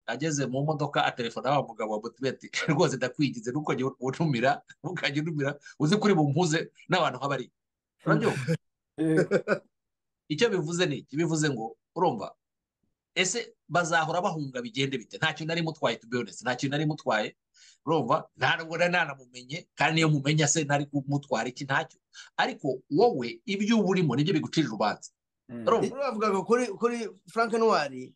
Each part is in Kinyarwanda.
ageze mu modoka atelefona wa mugabo wa Mutwe rwose ndakwigize ntukajye untumira uzi kuri bumpuze n'abantu nk'abari urabyumva icyo bivuze ni iki bivuze ngo urumva ese bazahora bahunga bigende bite nta kintu nari mutwaye to be honest nta kintu nari mutwaye urumva nta nubwo nanamumenye kandi niyo mumenya se nari kumutwara iki ntacyo ariko wowe ibyo uba urimo nibyo bigucira urubanza bavugaga kuri Frank Ntwari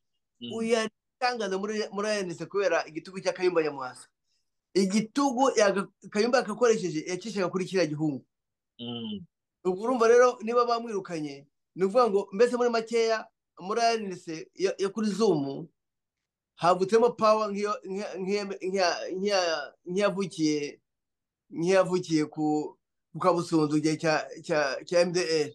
uyu yatangaza muri RNC kubera igitugu cya Kayumba Nyamwasa igitugu Kayumba yakakoresheje yacishaga kuri kiriya gihungu ubwo urumva rero niba bamwirukanye ni ukuvuga ngo mbese muri makeya muri RNC yo kuri Zoom havutsemo power nk'iyavukiye ku Kabusunzu gihe cya MDR.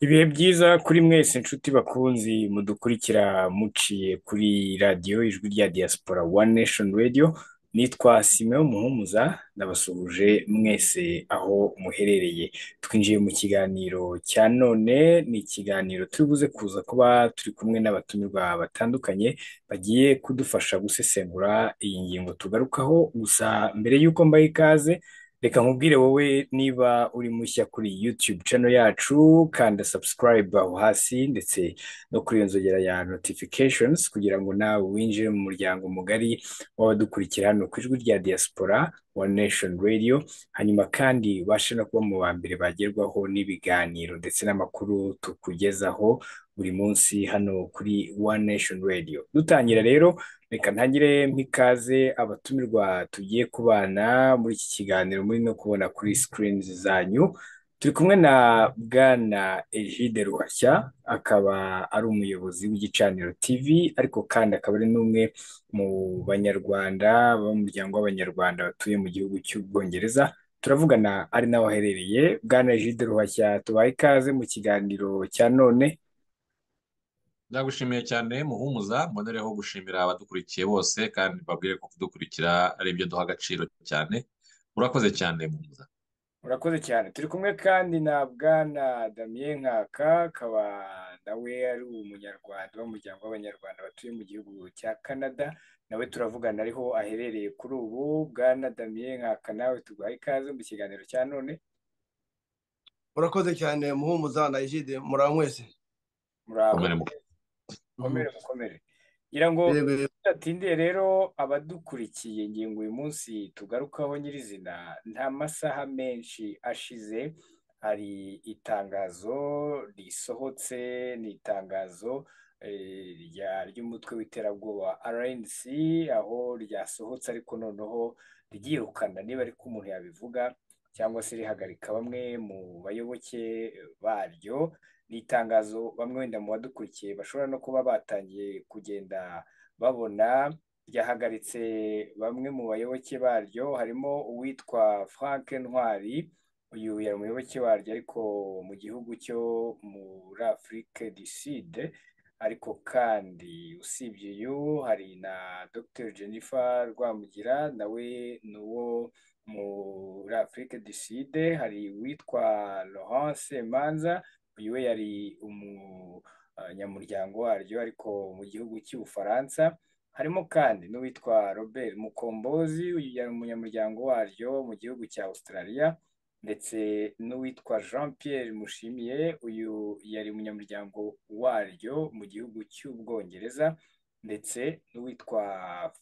Ibihe byiza kuri mwese inshuti bakunzi mudukurikira muciye kuri radiyo ijwi rya diaspora One Nation Radio. Nitwa Simeon Muhumuza ndabasuhuje mwese aho muherereye. Twinjiye mu kiganiro cya none, ni ikiganiro turi buze kuza kuba turi kumwe n'abatumirwa batandukanye bagiye kudufasha gusesengura iyi ngingo tugarukaho. Gusa mbere y'uko mbaye ikaze, reka nkubwire wowe niba uri mushya kuri YouTube channel yacu kanda subscribe aho hasi ndetse no kuri iyo nzogera ya notifications kugira ngo nawe winjire mu muryango mugari w'abadukurikira hano ku ijwi rya diaspora One Nation Radio. Hanyuma kandi ubashe no kuba mu ba mbere bagerwaho n'ibiganiro ndetse n'amakuru tukugezaho buri munsi hano kuri One Nation Radio. Dutangira rero, reka ntangire mpikaze abatumirwa tugiye kubana muri iki kiganiro muri no kubona kuri screens zanyu. Turi kumwe na Bwana Egide Ruhashya, akaba ari umuyobozi w'igicaniro TV, ariko kandi akaba ari n'umwe mu banyarwanda b'umuryango w'abanyarwanda batuye mu gihugu cy'Ubwongereza. Turavugana ari nawe aherereye. Bwana Egide Ruhashya, tubaye ikaze mu kiganiro cya none. Ndagushimiye cyane Muhumuza, mbonereho gushimira abadukurikiye bose kandi babwire ko kudukurikira ari ibyo duha agaciro cyane. Urakoze cyane Muhumuza. Urakoze cyane. Turi kumwe kandi na Bwana Damien Nkaka, akaba nawe ari umunyarwanda w'umuryango w'abanyarwanda batuye mu gihugu cya Canada. Nawe turavugana ariho aherereye kuri ubu. Bwana Damien Nkaka, nawe tuguhaye ikaze mu kiganiro cya none. Urakoze cyane Muhumuza na Egide, muraho mwese. Muraho. Mukomere. Ngira ngo tudatindiye rero abadukurikiye ingingo uyu munsi tugarukaho nyirizina, nta masaha menshi ashize hari itangazo risohotse, ni itangazo ry'umutwe w'iterabwoba RNC, aho ryasohotse ariko noneho ryirukana, niba ariko umuntu yabivuga, cyangwa se rihagarika bamwe mu bayoboke baryo. Ni itangazo bamwe wenda mu badukurikiye bashobora no kuba batangiye kugenda babona. Ryahagaritse bamwe mu bayoboke baryo, harimo uwitwa Frank Ntwari. Uyu yari umuyoboke waryo ariko mu gihugu cyo muri Afrique du Sud. Ariko kandi usibye uyu hari na Dr Jennifer Rwamugira, nawe nuwo muri Afrique du Sud. Hari uwitwa Laurence Manza, uyu we yari umunyamuryango waryo ariko mu gihugu cy'Ubufaransa. Harimo kandi n'uwitwa Robert Mukombozi, uyu yari umunyamuryango waryo mu gihugu cya Australia, ndetse n'uwitwa Jean Pierre Mushimiye, uyu yari umunyamuryango waryo mu gihugu cy'Ubwongereza, ndetse n'uwitwa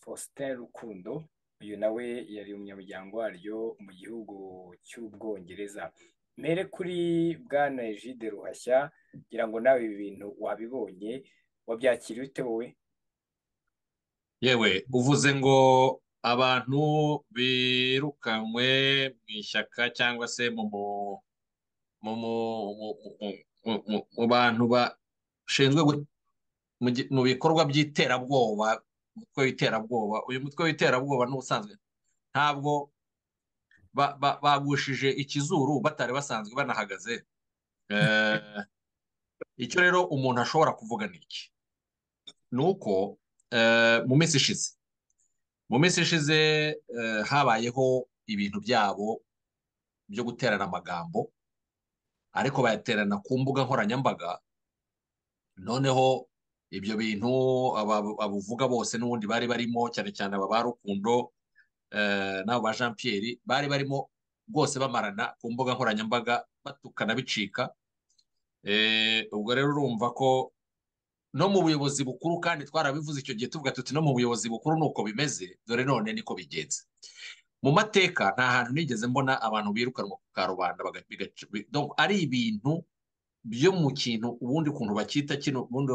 Faustin Rukundo, uyu nawe yari umunyamuryango waryo mu gihugu cy'Ubwongereza. Mere kuri Bwana Egide Ruhashya, ngira ngo nawe ibi bintu wabibonye, wabyakiriye ute wowe? Yewe uvuze ngo abantu birukanywe mu ishyaka cyangwa se mu bantu bashinzwe mu bikorwa by'iterabwoba, umutwe w'iterabwoba. Uyu mutwe w'iterabwoba n'ubusanzwe ntabwo bagushije ikizuru batari basanzwe banahagaze. Icyo rero umuntu ashobora kuvuga ni iki, ni uko mu minsi ishize habayeho ibintu byabo byo guterana amagambo ariko bayaterana ku mbuga nkoranyambaga. Noneho ibyo bintu abuvuga bose n'ubundi bari barimo, cyane cyane aba ba Rukundo n'abo ba Jean Pierre bari barimo rwose bamarana ku mbuga nkoranyambaga batukana bicika. Ubwo rero urumva ko no mu buyobozi bukuru, kandi twarabivuze icyo gihe tuvuga tuti no mu buyobozi bukuru nuko bimeze, dore none niko bigenze. Mu mateka nta hantu nigeze mbona abantu birukanwa ku karubanda ari ibintu byo mu kintu ubundi kuntu bakita kino ubundi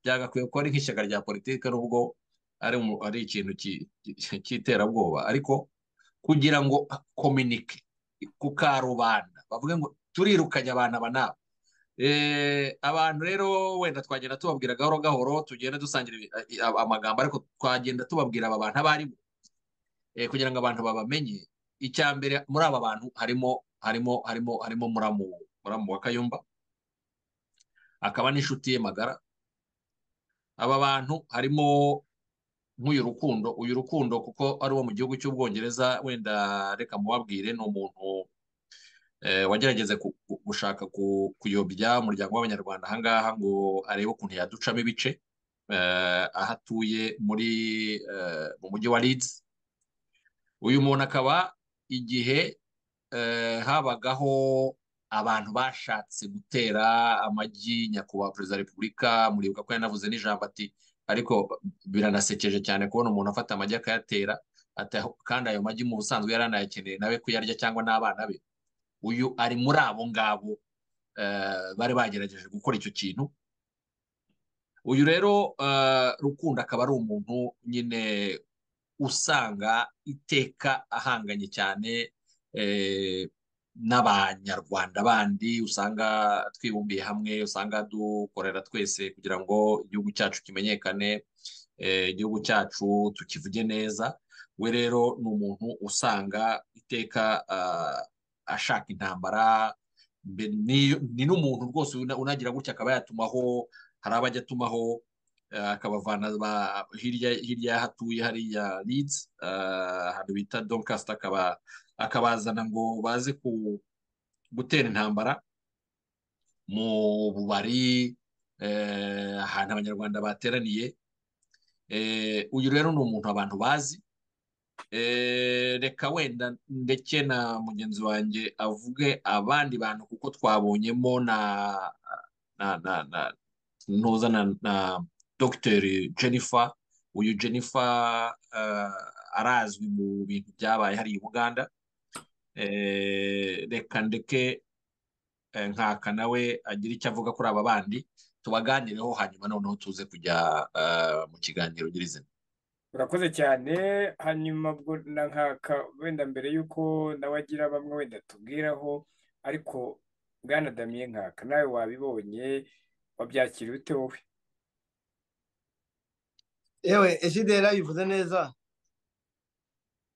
byagakwiye ko ari nk'ishyaka rya politiki, nubwo ari ikintu cy'iterabwoba, ariko kugira ngo kominike ku karubanda bavuge ngo turirukanye abantu aba nabo. Abantu rero wenda twagenda tubabwira gahoro gahoro, tugenda dusangira amagambo, ariko twagenda tubabwira aba bantu abari bo kugira ngo abantu babamenye. Icya mbere muri aba bantu harimo muramu wa Kayumba, akaba n'inshuti ye magara. Aba bantu harimo nk'uyu Rukundo kuko ari uwo mu gihugu cy'Ubwongereza, wenda reka mubabwire, ni umuntu wagerageze gushaka kuyobya umuryango w'Abanyarwanda ahangaha ngo arebe ukuntu yaducamo ibice, aho atuye mu mujyi wa Leeds. Uyu muntu akaba igihe habagaho abantu bashatse gutera amagi nyakubahwa perezida wa repubulika, muribuka ko yanavuze n'ijambo ati, ariko biranasekeje cyane kubona umuntu afata amagi akayatera, kandi ayo magi mu busanzwe yari anayakeneye nawe kuyarya cyangwa n'abana be. Uyu ari muri abo ngabo bari bagerageje gukora icyo kintu. Uyu rero Rukundo akaba ari umuntu nyine usanga iteka ahanganye cyane n'Abanyarwanda bandi, usanga twibumbiye hamwe, usanga dukorera twese kugira ngo igihugu cyacu kimenyekane, igihugu cyacu tukivuge neza. We rero ni umuntu usanga iteka ashaka intambara. Ni n'umuntu rwose unagira gutya akaba yatumaho, hari abajya atumaho akabavana hirya y'ahatuye hariya Leeds, ahantu bita Doncaster, akabazana ngo baze gutera intambara mu bubari, ahantu Abanyarwanda bateraniye. Uyu rero ni umuntu abantu bazi. Reka wenda ndeke na mugenzi wanjye avuge abandi bantu, kuko twabonyemo na Dr. Jennifer. Uyu Jennifer arazwi mu bintu byabaye hari i Buganda. Reka ndeke nkaka nawe agira icyo avuga kuri aba bandi, tubaganireho, hanyuma noneho tuze kujya mu kiganiro nyirizina. Urakoze cyane. Hanyuma na nkaka wenda mbere y'uko nawe agira bamwe wenda tubwiraho, ariko bwana Damien nkaka, nawe wabibonye, wabyakira ute wowe? Yewe Ejidera bivuze neza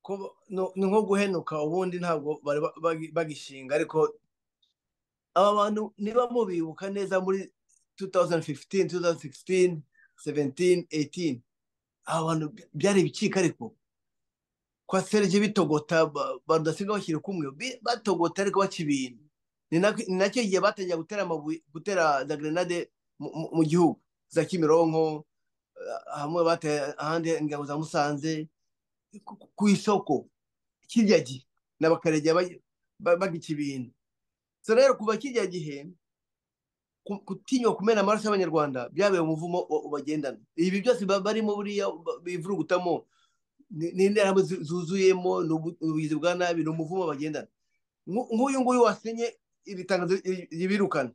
ko ni nko guhenuka, ubundi ntabwo bari bagishinga. Ariko aba bantu niba mubibuka neza muri 2015, 2016, 17, 18, aba bantu byari ibicika, ariko kwa Serge bitogota, badasiga bashyira kumwe, batogota ariko baca ibintu. Ni nacyo gihe batangiye gutera za grenade mu gihugu, za Kimironko, hamwe bateye ahandi ingabo za Musanze, ku isoko kirya gihe n'abakaregeya bagica ibintu. So rero kuva kirya gihe kutinywa kumena amaraso y'Abanyarwanda byabaye umuvumo ubagendana. Ibi byose barimo buriya bivurugutamo n'interahamwe zuzuyemo, n'ubugizi bwa nabi, ni umuvumo bagendana. Nk'uyu nguyu wasenye iri tangazo ry'ibirukana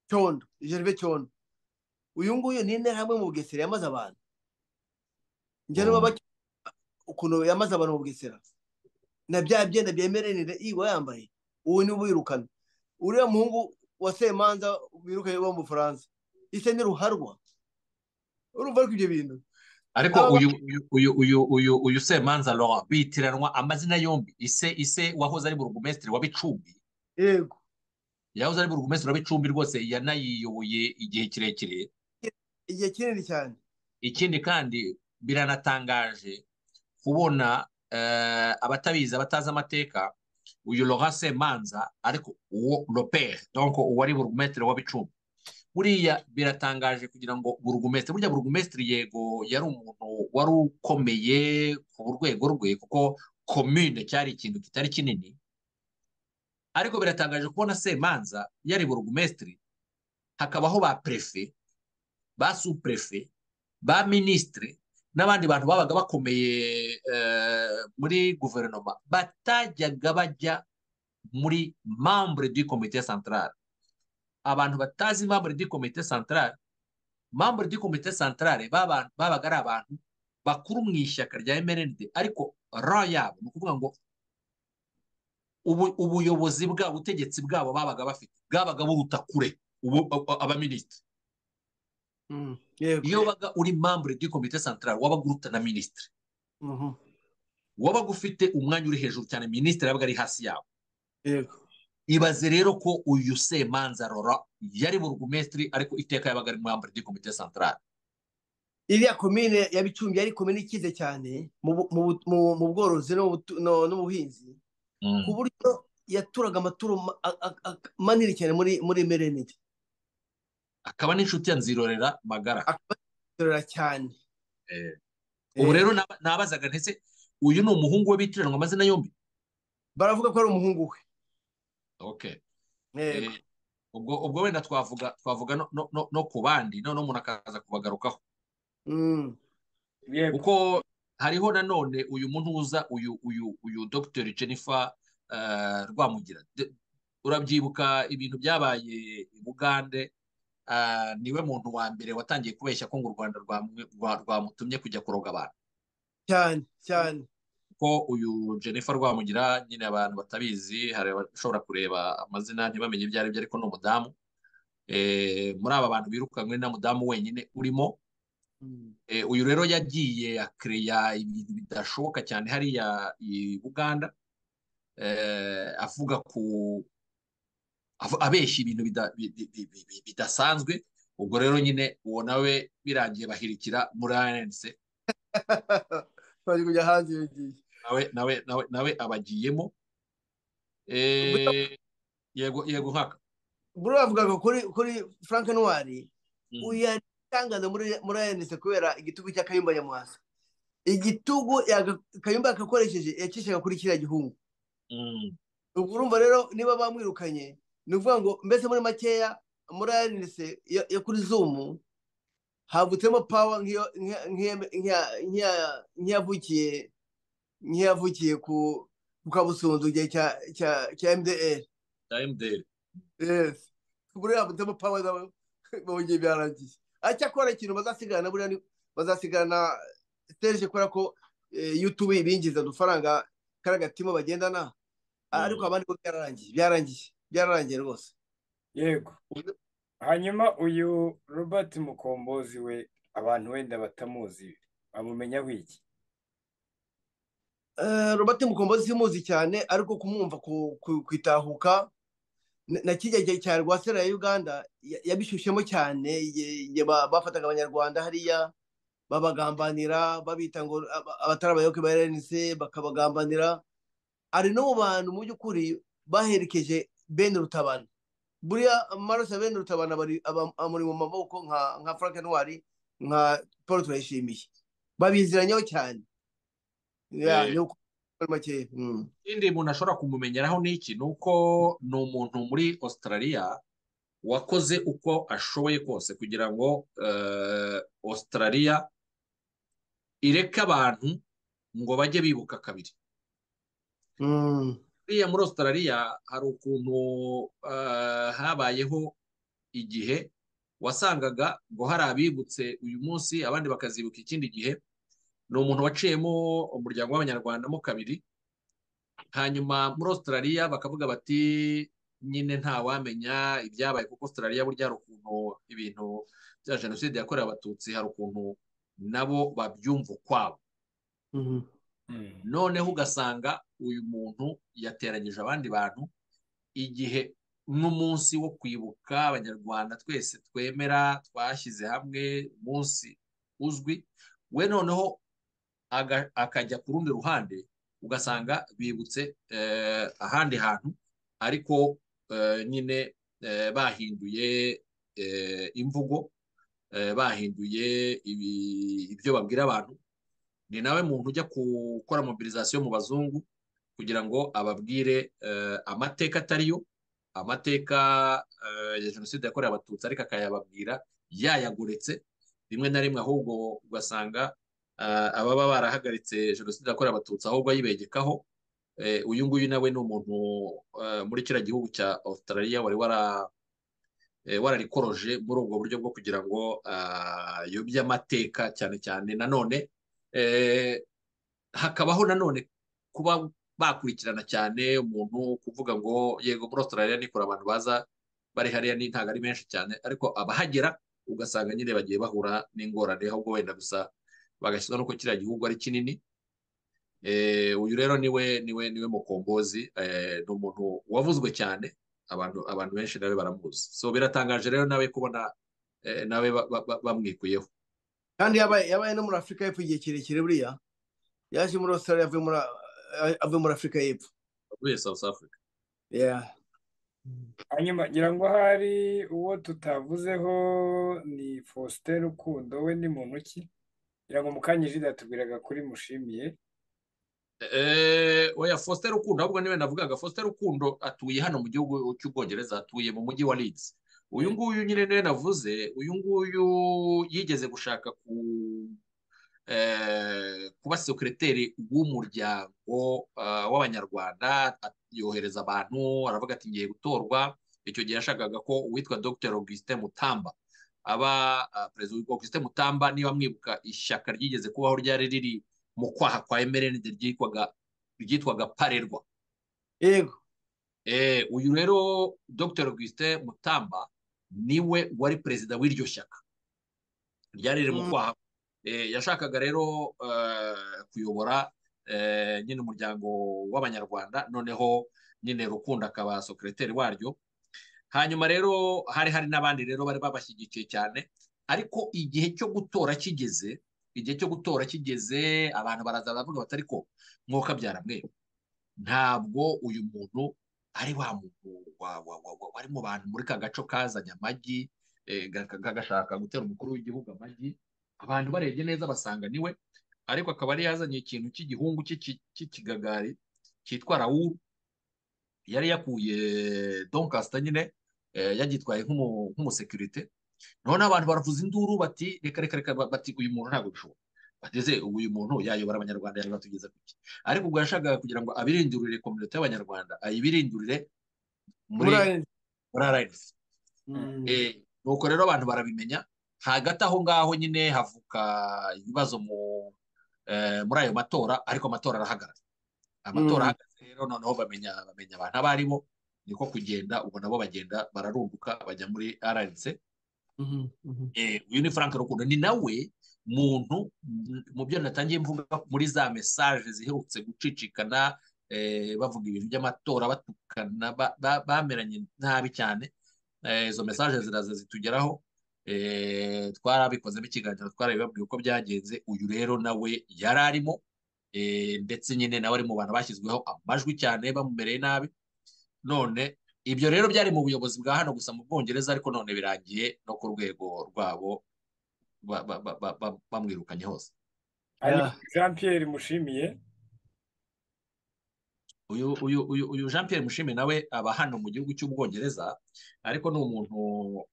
Cyondo, Gervais Cyondo, uyu nguyu ni interahamwe mu Bugesera yamaze abantu. Njye n'uba ukuntu yamaze abantu mu Bugesera, na bya byenda byemerenire iwa yambaye, uwo ni wirukana. Uriya muhungu wa Semanza wirukanye wo mu Bufaransa, ise ni ruharwa. Urumva ariko ibyo bintu. Ariko uyu Semanza Laurent bitiranwa amazina yombi. Ise wahoze ari burugumesitiri wa Bicumbi. Yego. Yahoze ari burugumesitiri wa Bicumbi, rwose yanayiyoboye igihe kirekire. Igihe kinini cyane. Ikindi kandi biranatangaje kubona abatabizi, abatazi amateka, uyu Laurent Semanza ariko uwo Lopere donc uwari burugumesitiri wa Bicumbi. Buriya biratangaje kugira ngo burugumesitiri, burya burugumesitiri yego yari umuntu wari ukomeye ku rwego rwe kuko commune cyari ikintu kitari kinini, ariko biratangaje kubona Semanza yari burugumesitiri hakabaho ba prefe, ba sous-prefe, ba ministre n'abandi bantu babaga bakomeye muri guverinoma batajyaga bajya muri membre du comité central. Abantu batazi membre du comité central, membre du comité central babaga ari abantu bakuru mu ishyaka rya MRND, ariko rang yabo ni ukuvuga ngo ubuyobozi bwabo, ubutegetsi bwabo babaga bafite bwabaga buruta kure abaminisitiri. Iyo wabaga uri membre du comité central wabaga uruta na minisitiri, wabaga ufite umwanya uri hejuru cyane, minisitiri yabaga ari hasi yawo. Ibaze rero ko uyu Semanza Laurent yari burugumesitiri ariko iteka yabaga ari membre du comité central. Iriya komine ya Bicumbi yari komine ikize cyane mu bworozi n'ubuhinzi, ku buryo yaturaga amaturo manini cyane muri Merenide. Akaba n'inshuti ya Nzirorera Magara. Akaba cyane. Ubu rero nabazaga ntese uyu ni umuhungu we bitiranwa amazina yombi? Baravuga ko ari umuhungu we. Okay. Ubwo wenda twavuga no ku bandi none umuntu akaza kubagarukaho. Kuko hariho nanone uyu muntu uza uyu Dr. Jennifer Rwamugira. Urabyibuka ibintu byabaye i Bugande, niwe muntu wa mbere watangiye kubeshya ko ngo u Rwanda rwamutumye kujya kuroga abantu cyane. Ko uyu Jennifer Rwamugira, nyine abantu batabizi, hari abashobora kureba amazina ntibamenye ibyo ari byo, ariko ni umudamu. Muri aba bantu birukanywe na mudamu wenyine urimo. Uyu rero yagiye akreya ibintu bidashoboka cyane hariya i Buganda, avuga abeshya ibintu bidasanzwe. Ubwo rero nyine uwo nawe birangiye bahirikira muri RNC. Bari kujya hanze yagiye. Nawe abagiyemo. Yego nkaka. Buri bavugaga kuri Frank Ntwari uyatangaza muri RNC kubera igitugu cya Kayumba Nyamwasa. Igitugu Kayumba akakoresheje yacishaga kuri kiriya gihungu. Ubwo urumva rero niba bamwirukanye, ni ukuvuga ngo mbese muri makeya muri RNC yo kuri Zoom havutsemo power nk'iyavukiye ku Kabusunzu gihe cya MDR. Yes. Ubwo rero havutsemo power bongeye byarangiye. Acyakora ikintu bazasigana buriya bazasigana stage kubera ko YouTube ibinjiza udufaranga karagatima bagendana, ariko abandi ko byararangiye rwose. Yego. Hanyuma uyu Robert Mukombozi we abantu wenda batamuzi bamumenya wiki? Robert Mukombozi simuzi cyane, ariko kumwumva kwitahuka na kijya cya Rwasera ya Uganda yabishyushyemo cyane. Bafataga abanyarwanda hariya babagambanira, babita ngo abatari abayoboke ba RNC, bakabagambanira. Ari no mu bantu mu by'ukuri baherekeje Ben Rutabana. Buriya amaraso ya Ben Rutabana amuri mu maboko nka Frank Ntwari, nka Paul Turayishimiye, babiziranyeho cyane. Indi umuntu ashobora kumumenyeraho n'iki, ni uko ni umuntu muri Australia wakoze uko ashoboye kose kugira ngo Australia ireke abantu ngo bajye bibuka kabiri. Buriya muri Australia hari ukuntu habayeho igihe wasangaga ngo hari abibutse uyu munsi abandi bakazibuka ikindi gihe. Ni umuntu waciyemo umuryango w'abanyarwanda mo kabiri, hanyuma muri Australia bakavuga bati nyine nta wamenya ibyabaye, kuko Australia burya hari ukuntu ibintu bya jenoside yakorewe abatutsi hari ukuntu nabo babyumva ukwabo. Noneho ugasanga uyu muntu yateranyije abandi bantu igihe n'umunsi wo kwibuka abanyarwanda twese twemera twashyize hamwe, umunsi uzwi we, noneho akajya ku rundi ruhande ugasanga bibutse ahandi hantu ariko nyine bahinduye imvugo, bahinduye ibyo babwira abantu. Ni nawe muntu ujya gukora mobilizasiyo mu bazungu kugira ngo ababwire amateka atariyo, amateka ya jenoside yakorewe abatutsi, ariko akayababwira yayagoretse rimwe na rimwe, ahubwo ugasanga ababa barahagaritse jenoside yakorewe abatutsi ahubwo ayibegekaho. Uyu nguyu nawe ni umuntu muri kiriya gihugu cya Australia wari wararikoroje muri ubwo buryo bwo kugira ngo yobye amateka cyane cyane. Nanone hakabaho nanone kuba bakurikirana cyane umuntu kuvuga ngo yego muri Australia nikora abantu baza bari hariya ntabwo ari menshi cyane, ariko abahagera ugasanga nyine bagiye bahura n'ingorane, ahubwo wenda gusa bagashyirwa nuko kiriya gihugu ari kinini. Uyu rero niwe mukombozi, ni umuntu wavuzwe cyane, abantu benshi nawe baramuzi. So biratangaje rero nawe kubona nawe bamwikuyeho. Kandi yabaye no muri Afurika y'Epfo igihe kirekire. Buriya yaje muri Australia avuye muri Afurika y'Epfo, avuye South Africa. Hanyuma ngira ngo hari uwo tutavuzeho ni Faustin Rukundo. We ni muntu ki? Ngira ngo Mukanyijida yatubwiraga kuri Mushimiye. Oya, Faustin Rukundo ahubwo niwe navugaga. Faustin Rukundo atuye hano mu gihugu cy'Ubwongereza, atuye mu mujyi wa Leeds. Uyu nguyu nyine niwe navuze. Uyu nguyu yigeze gushaka kuba sekreteri w'umuryango w'abanyarwanda, yohereza abantu, aravuga ati ngiye gutorwa. Icyo gihe yashakaga ko uwitwa Dr Augustin Mutamba aba perezida. Augustin Mutamba niba mwibuka, ishyaka ryigeze kubaho ryari riri mu kwaha kwa MRND ryitwaga Parerwa. Yego. Uyu rero Dr Augustin Mutamba niwe wari perezida w'iryo shyaka ryari riri mu kwaha. Yashakaga rero kuyobora nyine umuryango w'abanyarwanda, noneho nyine Rukundo akaba sekreteri waryo. Hanyuma rero hari n'abandi rero bari babashyigikiye cyane, ariko igihe cyo gutora kigeze, abantu baraza baravuga bati ariko mwuka byaramwe, ntabwo uyu muntu ari wa muntu wari mu bantu muri ka gaco kazanye amagi, gashaka gutera umukuru w'igihugu amagi. Abantu barebye neza basanga niwe, ariko akaba ari yazanye ikintu cy'igihungu cy'ikigagari cyitwa rawuru, yari yakuye Doncaster nyine, yagitwaye nk'umusekirite. None abantu baravuza induru bati reka, bati uyu muntu ntabwo bishoboka, bateze uyu muntu yayobora abanyarwanda yabatugeza kuki. Ariko ubwo yashakaga kugira ngo abirindurire kominote y'abanyarwanda, ayibirindurire muri RNC. Nuko rero abantu barabimenya. Hagati aho ngaho nyine havuka ibibazo muri ayo matora, ariko amatora arahagarara. Amatora ahagaze rero, noneho bamenya abantu abo ari bo, niko kugenda ubwo nabo bagenda bararunduka bajya muri RNC. Uyu ni Frank Rukundo, ni nawe muntu mu byo natangiye mvuga muri za mesaje ziherutse gucicikana, bavuga ibintu by'amatora, batukana, bameranye nabi cyane. Izo mesaje ziraza zitugeraho, twarabikozemo ikiganiro, twarabibabwiye uko byagenze. Uyu rero nawe yari arimo, ndetse nyine nawe ari mu bantu bashyizweho amajwi cyane bamumereye nabi. None ibyo rero byari mu buyobozi bwa hano gusa mu Bwongereza, ariko none birangiye no ku rwego rwabo bamwirukanye hose. Jean Pierre Mushimiye, uyu Jean Pierre Mushimiye nawe aba hano mu gihugu cy'Ubwongereza, ariko ni umuntu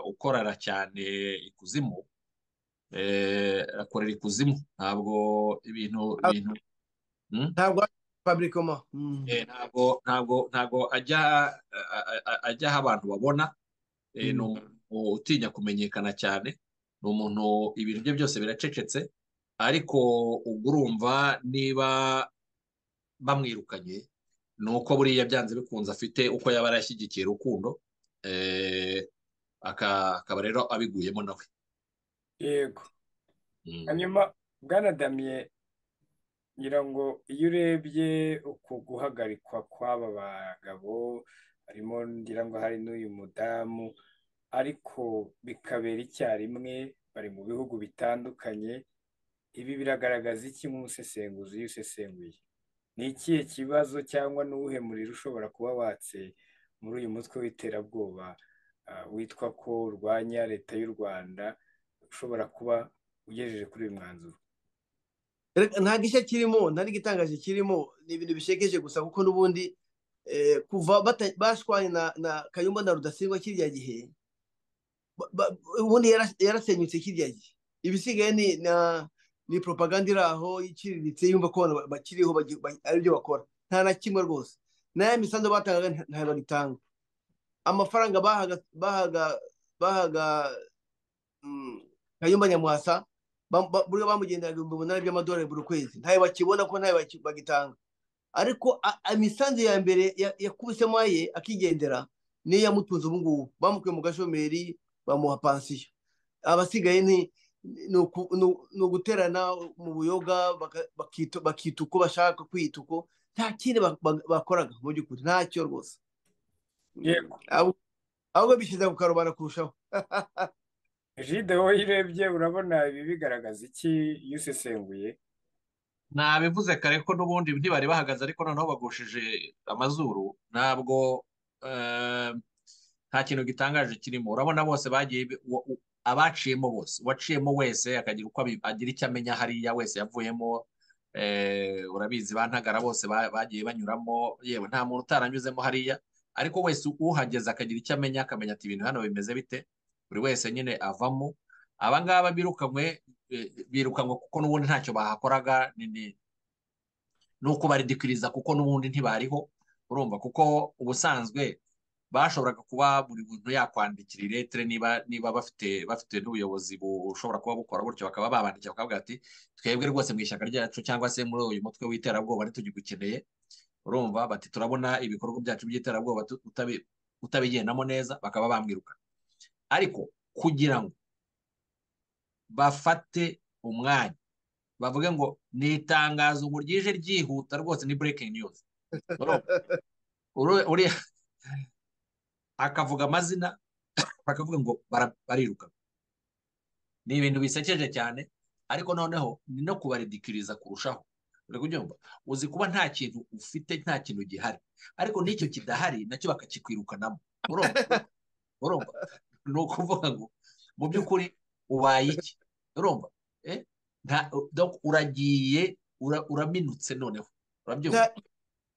ukorera cyane ikuzimu, akorera ikuzimu. Ntabwo ibintu ntabwo fabrikoma, ntabwo ajya aho abantu babona. Ni umuntu utinya kumenyekana cyane, ni umuntu ibintu bye byose biracecetse, ariko ubwo urumva niba bamwirukanye ni uko buriya byanze bikunze afite uko yaba yarashyigikiye Rukundo, akaba rero abiguyemo nawe. Yego. Hanyuma Bwana Damien, ngira ngo iyo urebye uku guhagarikwa kw'aba bagabo, harimo ngira ngo hari n'uyu mudamu, ariko bikabera icyarimwe, bari mu bihugu bitandukanye, ibi biragaragaza iki nk'umusesenguzi iyo usesenguye? ni ikihe kibazo cyangwa n'uwuhe muriro ushobora kuba watse muri uyu mutwe w'iterabwoba witwa ko urwanya leta y'u Rwanda, ushobora kuba ugejeje kuri uyu mwanzuro? nta gishya kirimo, nta n'igitangaje kirimo, ni ibintu bishekeje gusa, kuko n'ubundi kuva bashwanye na Kayumba na Rudasingwa kirya gihe, ubundi yarasenyutse kirya gihe. Ibisigaye ni propaganda iri aho iciriritse, yumva ko abantu bakiriho ari byo bakora. Nta na kimwe rwose. N'aya misanzu batangaga ntayo bagitanga. Amafaranga bahaga Kayumba Nyamwasa buriya bamugenderaga $8,000 by'amadolari buri kwezi, ntayo bakibona ko ntayo bagitanga. Ariko imisanzu ya mbere yakubisemo aye akigendera niyo yamutunze ubu ngubu. Bamukuye mu gashomeri bamuha pansiyo. Abasigaye ni uguterana mu buyoga, bakita uko bashaka kwita uko, nta kindi bakoraga mu by'ukuri, ntacyo rwose. ahubwo bishyize ku karubanda kurushaho. Jide, wowe urebye urabona ibi bigaragaza iki iyo usesenguye? nabivuze kare ko n'ubundi ntibari bahagaze, ariko noneho bagushije amazuru. Ntabwo nta kintu gitangaje kirimo. Urabona bose bagiye, abaciyemo bose, uwaciyemo wese akagira uko agira icyo amenya hariya, wese yavuyemo. Urabizi bantagara bose bagiye banyuramo, yewe nta muntu utaranyuzemo hariya, ariko wese uhageze akagira icyo amenya, akamenya ati ibintu hano bimeze bite. Buri wese nyine avamo. Abangaba birukanwe kuko n'ubundi ntacyo bahakoraga, ni uko baridikiriza kuko n'ubundi ntibariho. Urumva, kuko ubusanzwe bashoboraga kuba buri muntu yakwandikira iretere, niba bafite n'ubuyobozi bushobora kuba bukora gutyo, bakaba babandikira bakavuga ati twebwe rwose mu ishyaka ryacu cyangwa se muri uyu mutwe w'iterabwoba ntitugigukeneye. Urumva, bati turabona ibikorwa byacu by'iterabwoba utabigendamo neza, bakaba bamwiruka. Ariko kugira ngo bafate umwanya bavuge ngo ni itangazo ngo ryije ryihuta rwose, ni breaking news, uriya akavuga amazina bakavuga ngo bariruka, ni ibintu bisekeje cyane. Ariko noneho ni no kubaridikiriza kurushaho. uri kubyumva, uzi kuba nta kintu ufite, nta kintu gihari, ariko n'icyo kidahari nacyo bakakikwirukanamo. urumva ni ukuvuga ngo mu by'ukuri ubaye iki? Urumva, uragiye uraminutse, noneho urabyumva.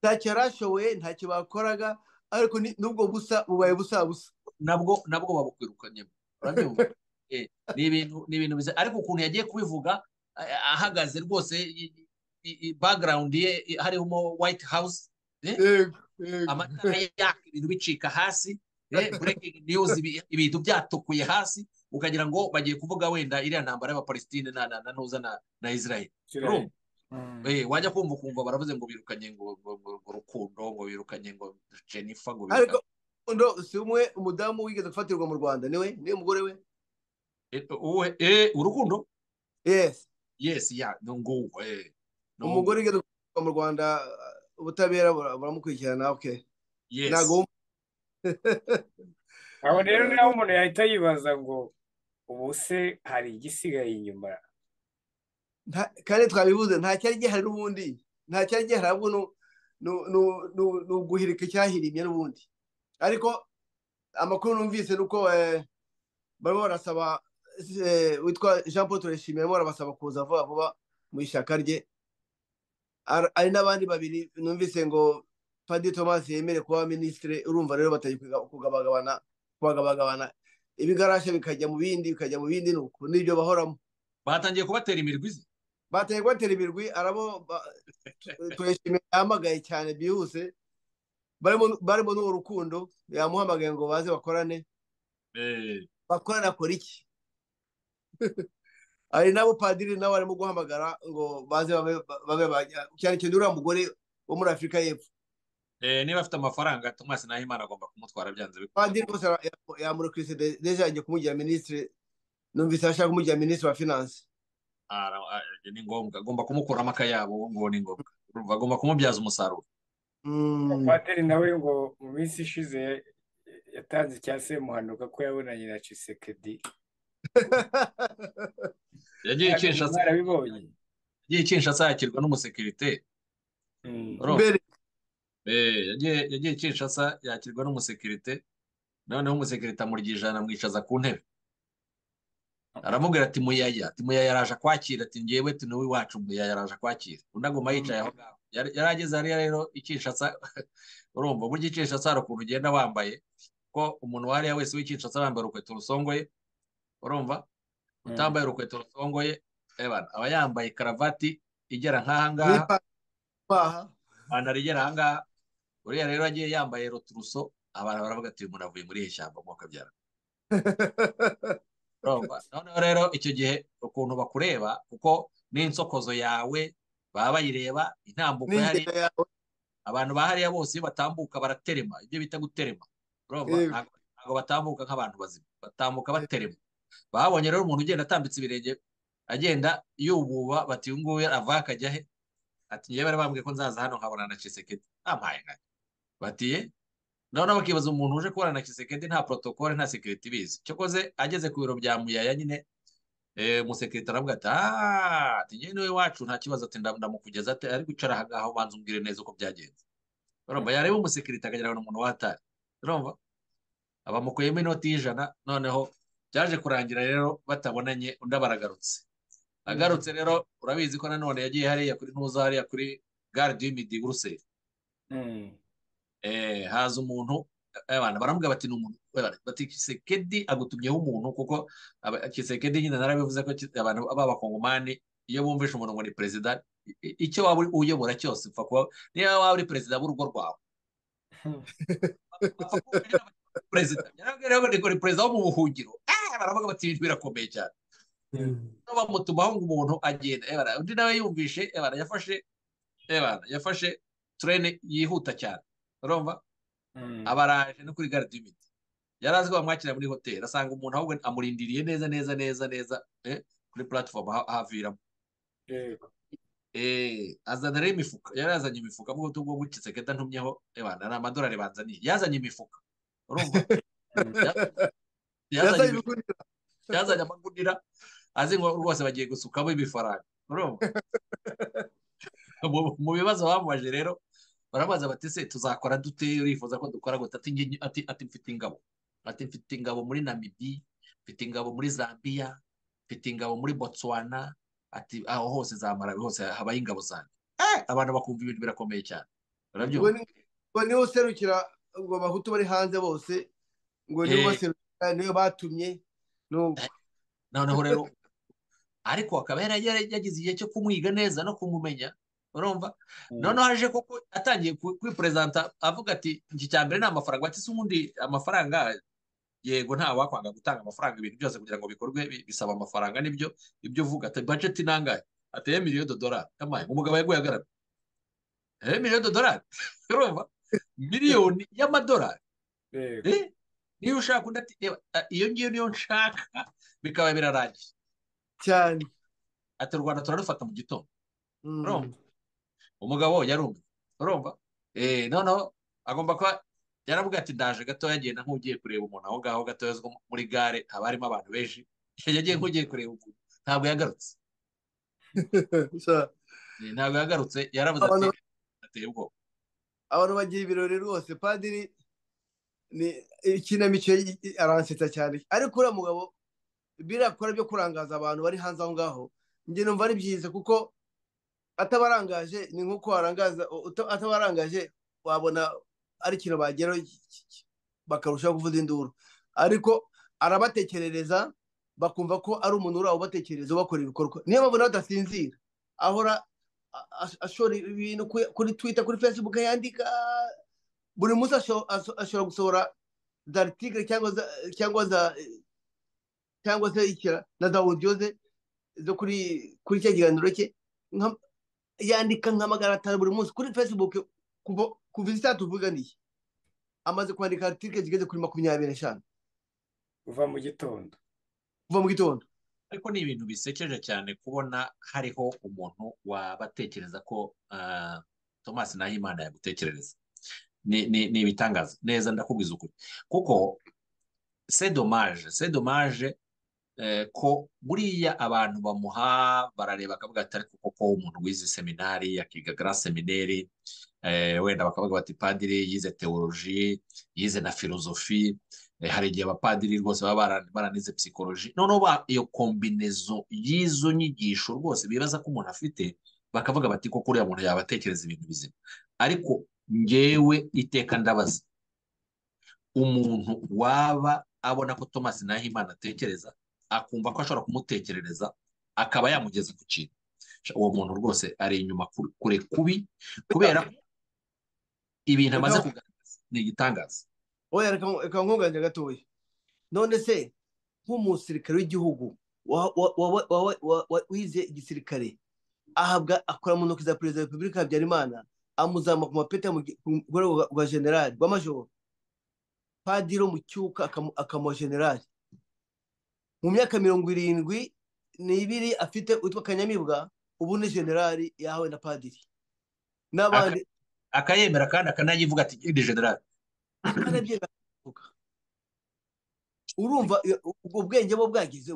Ntacyo yarashoboye, ntacyo bakoraga, ariko n'ubwo busa bubaye busa nabwo babukwirukanyemo. Urabyumva, ni ibintu biza. Ariko ukuntu yagiye kubivuga ahagaze rwose, background ye harimo White House, amatara yaka, ibintu bicika hasi, breaking news, ibintu byatukuye hasi, ukagira ngo bagiye kuvuga wenda iriya ntambara y'Abapalestine na Israel. Wajya kumva baravuze ngo birukanye ngo Rukundo, ngo birukanye ngo Jennifer, ngo ariko Rukundo si umwe umudamu wigeze gufatirwa mu Rwanda, niwe mugore we. Urukundo, yes ya ngo umugore wigeze gufatirwa mu Rwanda, ubutabera buramukurikirana. Okay, ntago aho rero naho umuntu yahita yibaza ngo ubu se hari igisigaye inyuma? kandi twabivuze, nta cyari gihari n'ubundi, nta cyari gihari, ahubwo ni uguhirika icyahirimye n'ubundi. Ariko amakuru numvise ni uko barimo barasaba, witwa Jean Paul Tureshimye, barimo barabasaba kuza vuba vuba mu ishyaka rye. Ari n'abandi babiri numvise ngo Padiri Thomas yemere kuba minisitiri. Urumva rero batagiye kubagabagabana ibigarasha, bikajya mu bindi nuko nibyo bahoramo. batangiye kubatera imirwi ze, batangiye kubatera imirwi. arabo Tureshimye yahamagaye cyane byihuse, barimo n'uwo Rukundo yamuhamagaye ngo baze bakorane. Bakorana akora iki? ari nabo Padiri nawe arimo guhamagara ngo baze babe cyane cyane uriya mugore wo muri Afurika y'Epfo. niba afite amafaranga, Thomas Nahimana agomba kumutwara byanze bikunze. Padiri rwose yamurikise deja yagiye kumugira minisitiri. Numvise ashaka kumugira minisitiri wa finance. Ni ngombwa, agomba kumukuramo akayabo, ngo ni ngombwa. Agomba kumubyaza umusaruro. Padiri nawe ngo mu minsi ishize yatanze icya Semuhanuka ko yabonanye na Tshisekedi. yagiye Kinshasa yakirwa n'umusekirite. mbere yagiye Kinshasa yakirwa n'umusekirite, noneho umusekirite amurya ijana amwicaza ku ntebe, aramubwira ati muyaya, ati muyaya araje akwakira, ati ngewe ati niwe iwacu, muyaya araje akwakira. Undi aguma yicaye aho ngaho, yari ageze hariya rero i Kinshasa. Urumva burya i Kinshasa hari ukuntu ugenda wambaye, ko umuntu wariya wese w'i Kinshasa wambaye urukweto rusongoye, urumva utambaye urukweto rusongoye aba yambaye karavati igera nk'aha ngaha, ipantaro igera aha ngaha. Uriya rero agiye yambaye roturuso, abantu baravuga ati uyu muntu avuye muri iri shyamba mwuka byara. Noneho rero icyo gihe ukuntu bakureba, kuko n'insokozo yawe baba bayireba, intambuko yari abantu bahariya bose iyo batambuka baraterema, ibyo bita guterema. Ntabwo batambuka nk'abantu bazima, batambuka baterema. Babonye rero umuntu ugenda atambitse ibirenge agenda yububa, bati uyu nguyu ava akajya he, ati ngewe bari bambwiye ko nzaza hano nkabona na Tshisekedi, ampaye nka batiye. Noneho bakibaza umuntu uje kubona na Tshisekedi nta protokole nta security bizi. Cyokoze ageze ku biro bya Muyaya nyine, umusekirite aravuga ati ati ngewe niwe wacu nta kibazo, ati ndamukugeza ati ari gucara aha ngaho banza umbwire neza uko byagenze. Urumva yareba umusekirite akagira ngo ni umuntu watari, urumva abamukuyemo inoti y'ijana. Noneho byaje kurangira rero batabonanye, undi baragarutse. Agarutse rero urabizi ko nanone yagiye hariya kuri ntuza, hariya kuri gare du midi Buruseli. Haza umuntu, abantu baramubwira bati ni umuntu, bati Tshisekedi agutumyeho umuntu, kuko Tshisekedi nyine narabivuze ko abantu b'abakongomani iyo bumvishe umuntu ngo ni perezida, icyo waba uyobora cyose upfa kuba, niba waba uri perezida w'urugo rwawe, perezida yarabwira ngo ni perezida wo mu buhungiro, baravuga bati ibintu birakomeye cyane. Bamutumaho ngo umuntu agenda, undi nawe yumvishe yafashe turene yihuta cyane, urumva abaraje no kuri gare du midi. Yari azi ko bamwakira muri hoteli, asanga umuntu ahubwo amurindiriye neza neza neza neza kuri platform haviramo. Azana rero imifuka, yari yazanye imifuka mu buryo bwo Tshisekedi antumyeho, ni amadolari banzaniye, yazanye imifuka, urumva yazanye amagunira, azi ngo rwose bagiye gusukamo ibifaranga, urumva. Mu bibazo bamubaje rero barabaza bati se tuzakora dute, urifuza ko dukora gute? Ati mfite ingabo, ati mfite ingabo muri Namibia, mfite ingabo muri Zambia, mfite ingabo muri Botswana, ati aho hose zamara hose habaye ingabo zanjye. Abantu bakumva ibintu birakomeye cyane, barabyumva. ngo niwe userukira ngo abahutu bari hanze bose, ngo niwe baserukira, niwe batumye. Noneho rero ariko akaba yagize igihe cyo kumwiga neza no kumumenya, urumva. Noneho aje koko atangiye kwipresenta avuga ati iki cya mbere ni amafaranga. Ati se ubundi amafaranga, yego nta wakwanga gutanga amafaranga, ibintu byose kugira ngo bikorwe bisaba amafaranga, nibyo ibyo uvuga. Ati budget nangahe? Ati $1,000,000. Amaye umugabo yaguye agarara $1,000,000, urumva, miliyoni y'amadolari. Niyo ushaka undi ati iyo ngiyo niyo nshaka, bikaba birarangiye cyane. Ati u Rwanda turarufata mu gitondo, urumva. Umugabo yarumva, urumva. Noneho agomba kuba yaravuga ati ndaje gato, yagenda nk'ugiye kureba umuntu aho ngaho gato muri gare, haba harimo abantu benshi, yagiye nk'ugiye kureba umuntu, ntabwo yagarutse. Ntabwo yagarutse, yaravuze ati ateye ubwoba. Abantu bagira ibirori rwose. Padiri ni ikinamico aransetsa cyane, ariko uriya mugabo birakora byo kurangaza abantu bari hanze aho ngaho, njye numva ari byiza, kuko atabarangaje ni nk'uko warangaza, atabarangaje wabona ari ikintu bageraho bakarushaho kuvuza induru, ariko arabatekerereza bakumva ko ari umuntu uri aho ubatekerereza ubakora ibikorwa. Niyo mpamvu nawe adasinzira, ahora ashora ibintu kuri Twitter, kuri Facebook, yandika buri munsi, ashobora gusohora za article cyangwa se ikira na za audio ze zo kuri cya kiganiro cye, yandika nka 500 buri munsi kuri Facebook. Kuva isa tuvuganiye amaze kwandika article zigeze kuri 25 kuva mu gitondo. Ariko ni ibintu bisekeje cyane kubona hariho umuntu wabatekereza ko Thomas Nahimana yagutekerereza. Ni ibitangaza neza, ndakubwiza ukuri, kuko c'est dommage ko buriya abantu bamuha barareba akavuga ati ariko koko umuntu wize seminari akiga grand seminari, wenda bakavuga bati padiri yize teoloji, yize na filozofi, hari igihe abapadiri rwose baba baranize psikoloji, noneho iyo kombinezo y'izo nyigisho rwose bibaza ko umuntu afite, bakavuga bati koko uriya muntu yaba atekereza ibintu bizima. Ariko ngewe iteka ndabaza umuntu waba abona ko Thomas Nahimana atekereza, akumva ko ashobora kumutekerereza akaba yamugeza ku kintu, uwo muntu rwose ari inyuma kure kubi, kubera ibintu amaze kugaragaza ni igitangaza. Oya, reka nkunganire gatoya. None se nk'umusirikare w'igihugu wize igisirikare akora mu ntoki za perezida wa repubulika Habyarimana, amuzama ku mapeti mu rwego rwa generali rw'amajoro, padiri mu cyuka akamuha generali. Mu myaka 72 afite witwa Kanyamibwa, ubu ni generali yahawe na padiri n'abandi, akayemera kandi akanayivuga ati ndi generali. Urumva ubwo bwenge bwo bwagize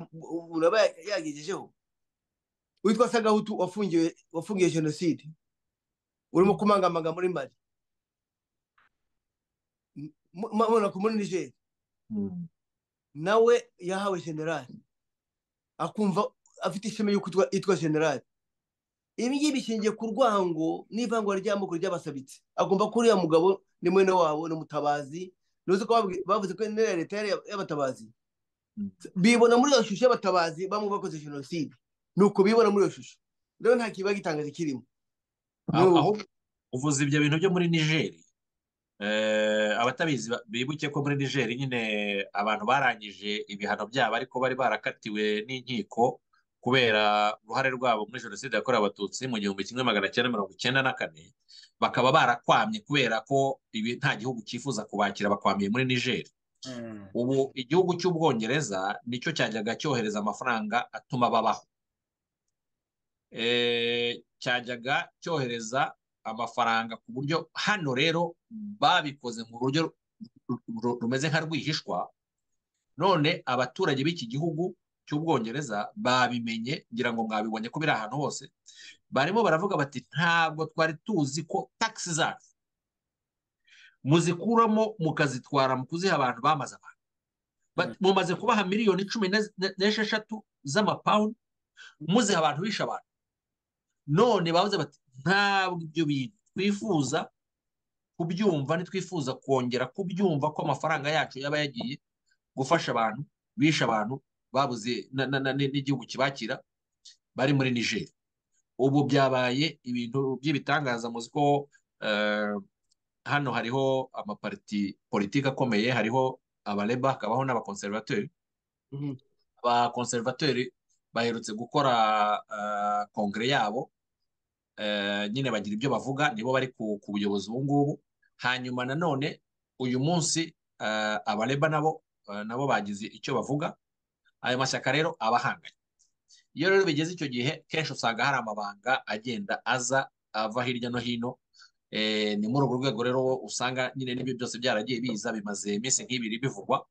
uraba yagejejeho. Witwa Sagahutu wafungiye jenoside, urimo kumangamanga muri Mali, muri Niger, nawe yahawe generali, akumva afite ishema yuko yitwa generali. Ibi ngibi bishingiye ku rwango n'ivangura ry'amoko ry'abasabitsi. Agomba ko uriya mugabo ni mwene wabo, ni Mutabazi. Nuzi ko bavuze ko ni leta y'abatabazi, bibona muri iyo shusho y'abatabazi bamwe bakoze jenoside, nuko bibona muri iyo shusho. Rero nta kiba gitangaje kirimo. Aho uvuze ibyo bintu byo muri Niger, abatabizi bibuke ko muri Niger nyine abantu barangije ibihano byabo, ariko bari barakatiwe n'inkiko kubera uruhare rwabo muri jenoside yakorewe abatutsi mu 1994, bakaba barakwamye kubera ko ibi nta gihugu cyifuza kubakira, bakwamiye muri Niger. Ubu igihugu cy'Ubwongereza nicyo cyajyaga cyohereza amafaranga atuma babaho, cyajyaga cyohereza amafaranga ku buryo hano rero babikoze mu buryo rumeze nka rwihishwa. None abaturage b'iki gihugu cy'Ubwongereza babimenye, ngira ngo mwabibonye ko biri ahantu hose, barimo baravuga bati ntabwo twari tuzi ko taxi zacu muzikuramo mukazitwara mu kuziha abantu bamaze abantu, mumaze kubaha miliyoni 16 z'amapawundi muziha abantu bisha abantu. None bavuze bati ntabwo ibyo bintu twifuza kubyumva, ntitwifuza kongera kubyumva ko amafaranga yacu yaba yagiye gufasha abantu bisha abantu babuze n'igihugu kibakira bari muri Niger. Ubu byabaye ibintu by'ibitangaza. Muzi ko hano hariho amaparti politiki akomeye, hariho abareba, hakabaho n'abakonservateri. Abakonservateri baherutse gukora kongere yabo, nyine bagira ibyo bavuga, nibo bari ku buyobozi ubu ngubu. Hanyuma nanone uyu munsi abareba nabo bagize icyo bavuga. Ayo mashyaka rero abahanganye. Iyo rero bigeze icyo gihe, kenshi usanga hari amabanga agenda aza ava hirya no hino. Ni muri urwo rwego rero usanga nyine n'ibyo byose byaragiye biza, bimaze iminsi nk'ibiri bivugwa,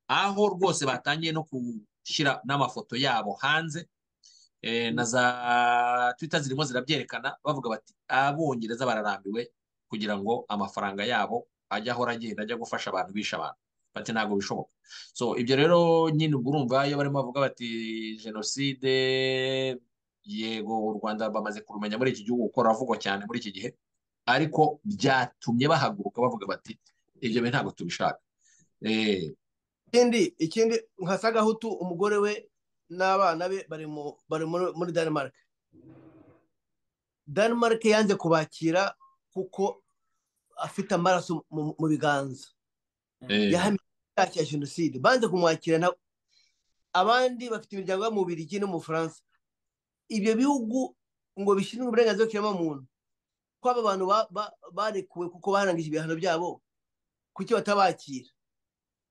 aho rwose batangiye no gushyira n'amafoto yabo hanze, na za Twitter zirimo zirabyerekana, bavuga bati Abongereza bararambiwe kugira ngo amafaranga yabo ajya ahora agenda ajya gufasha abantu bisha abantu, bati ntabwo bishoboka. So ibyo rero nyine ubwo urumva iyo barimo bavuga bati jenoside, yego u Rwanda bamaze kurumenya muri iki gihugu kuko ruravugwa cyane muri iki gihe, ariko byatumye bahaguruka bavuga bati ibyo bintu ntabwo tubishaka. Ikindi nka Sagahutu, umugore we n'abana be bari muri Denmark. Denmark yanze kubakira kuko afite amaraso mu biganza, yahamye cya jenoside, banze kumwakira. Abandi bafite imiryango yo mu Bubiligi no mu Bufaransa. Ibyo bihugu ngo bishinzwe uburenganzira bw'ikiremwamuntu, ko aba bantu barekuwe kuko barangije ibihano byabo, kuki batabakira?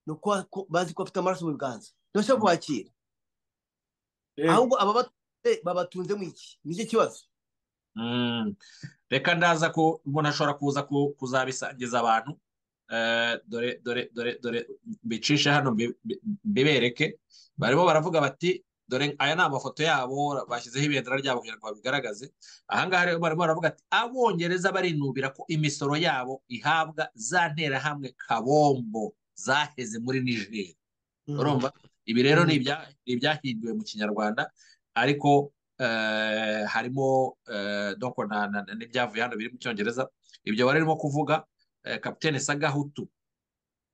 Nuko bazi ko afite amaraso mu biganza, ntibashobora kubakira. Ahubwo babatunze mu iki, nicyo kibazo. Reka ndaza ko umuntu ashobora kuza kuzabisangiza abantu. Dore mbicishe hano mbibereke. barimo baravuga bati dore aya ni amafoto yabo bashyizeho ibendera ryabo kugira ngo babigaragaze. Ahangaha rero barimo baravuga ati abongereza barinubira ko imisoro yabo ihabwa za nterahamwe kabombo zaheze muri Niger. Urumva ibi rero ni ibyahinduwe mu kinyarwanda, ariko harimo n'ibyavuye hano biri mu cyongereza. Ibyo barimo kuvuga kapitene Sagahutu